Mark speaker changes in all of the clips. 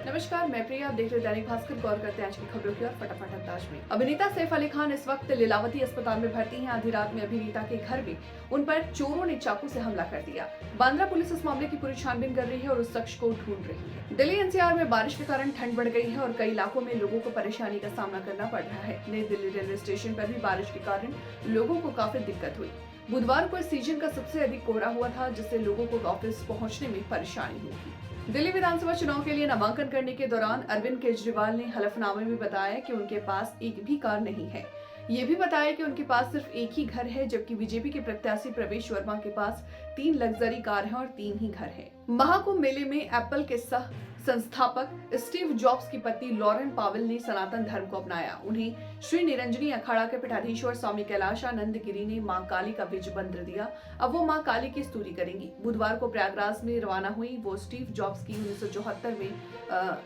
Speaker 1: नमस्कार, मैं प्रिया। आप देख रहे दैनिक भास्कर। गौर करते हैं आज की खबरों की और फटाफट अंदाज में। अभिनेता सैफ अली खान इस वक्त लीलावती अस्पताल में भर्ती हैं। आधी रात में अभिनेता के घर में उन पर चोरों ने चाकू से हमला कर दिया। बांद्रा पुलिस इस मामले की पूरी छानबीन कर रही है और उस शख्स को ढूंढ रही है। दिल्ली एनसीआर में बारिश के कारण ठंड बढ़ गई है और कई इलाकों में लोगों को परेशानी का सामना करना पड़ रहा है। नई दिल्ली रेलवे स्टेशन पर भी बारिश के कारण लोगों को काफी दिक्कत हुई। बुधवार को इस सीजन का सबसे अधिक कोहरा हुआ था, जिससे लोगों को ऑफिस पहुंचने में परेशानी हुई थी। दिल्ली विधानसभा चुनाव के लिए नामांकन करने के दौरान अरविंद केजरीवाल ने हलफनामे में बताया कि उनके पास एक भी कार नहीं है। ये भी बताया कि उनके पास सिर्फ एक ही घर है, जबकि बीजेपी के प्रत्याशी प्रवेश वर्मा के पास 3 लग्जरी कार हैं और 3 ही घर हैं। महाकुंभ मेले में एप्पल के सह संस्थापक स्टीव जॉब्स की पत्नी लॉरेन पावेल ने सनातन धर्म को अपनाया। उन्हें श्री निरंजनी अखाड़ा के पीठाधीश्वर स्वामी कैलाशानंद गिरी ने मां काली का बीज मंत्र दिया। अब वो मां काली की स्तुति करेंगी। बुधवार को प्रयागराज में रवाना हुई वो स्टीव जॉब्स की 1974 में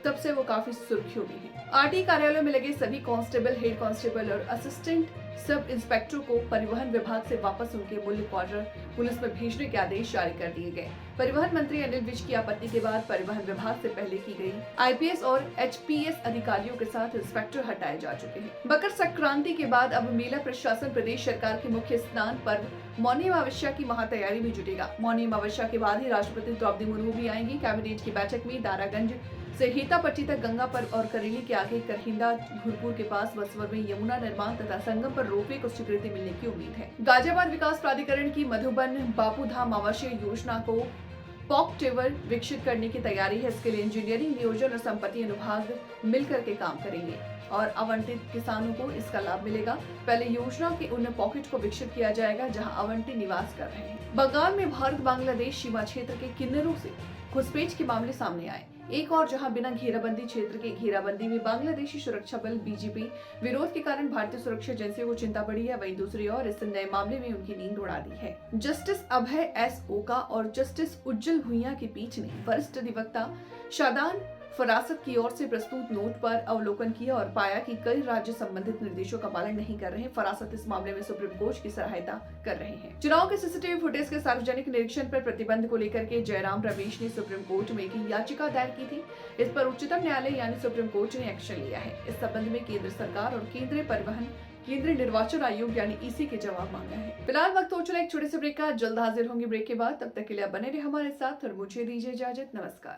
Speaker 1: तब से वो काफी सुर्खियों में है। आरटी कार्यालयों में लगे सभी कांस्टेबल, हेड कांस्टेबल और असिस्टेंट सब इंस्पेक्टर को परिवहन विभाग से वापस उनके मूल क्वार्टर पुलिस में भेजने के आदेश जारी कर दिए गए। परिवहन मंत्री अनिल विज की आपत्ति के बाद परिवहन विभाग से पहले की गई आईपीएस और एचपीएस अधिकारियों के साथ इंस्पेक्टर हटाए जा चुके हैं। मकर संक्रांति के बाद अब मेला प्रशासन प्रदेश सरकार के मुख्य स्नान पर्व मौनी अमावस्या की महातैयारी में जुटेगा। मौनी अमावस्या के बाद ही राष्ट्रपति द्रौपदी मुर्मू भी आएंगी। कैबिनेट की बैठक में दारागंज से हेतापट्टी तक गंगा पर और करेली के आगे करहिंदा घुरपुर के पास बसवर में यमुना निर्माण तथा संगम पर रोपवे को स्वीकृति मिलने की उम्मीद है। गाजियाबाद विकास प्राधिकरण की मधुबन बापूधाम आवासीय योजना को पॉक टेवर विकसित करने की तैयारी है। इसके लिए इंजीनियरिंग, नियोजन और संपत्ति अनुभाग मिलकर के काम करेंगे और आवंटित किसानों को इसका लाभ मिलेगा। पहले योजना के उन पॉकेट को विकसित किया जाएगा जहां आवंटित निवास कर रहे हैं। बंगाल में भारत बांग्लादेश सीमा क्षेत्र के किन्नरों से घुसपैठ के मामले सामने आए। एक और जहां बिना घेराबंदी क्षेत्र के घेराबंदी में बांग्लादेशी सुरक्षा बल बीजीपी विरोध के कारण भारतीय सुरक्षा एजेंसियों को चिंता बढ़ी है। वहीं दूसरी ओर इस नए मामले में उनकी नींद उड़ा दी है। जस्टिस अभय एस ओका और जस्टिस उज्जवल भुइयां की पीठ ने वरिष्ठ अधिवक्ता शादान फरासत की ओर से प्रस्तुत नोट पर अवलोकन किया और पाया कि कई राज्य संबंधित निर्देशों का पालन नहीं कर रहे। फरासत इस मामले में सुप्रीम कोर्ट की सहायता कर रहे हैं। चुनाव के सीसीटीवी फुटेज के सार्वजनिक निरीक्षण पर प्रतिबंध को लेकर के जयराम रमेश ने सुप्रीम कोर्ट में एक याचिका दायर की थी। इस पर उच्चतम न्यायालय यानी सुप्रीम कोर्ट ने एक्शन लिया है। इस संबंध में केंद्र सरकार और केंद्रीय परिवहन केंद्रीय निर्वाचन आयोग यानी ईसी के जवाब मांगा है। फिलहाल वक्त हो चला एक छोटे से ब्रेक का। जल्द हाजिर होंगे ब्रेक के बाद। तब तक के लिए बने रहे हमारे साथ और मुझे दीजिए इजाजत। नमस्कार।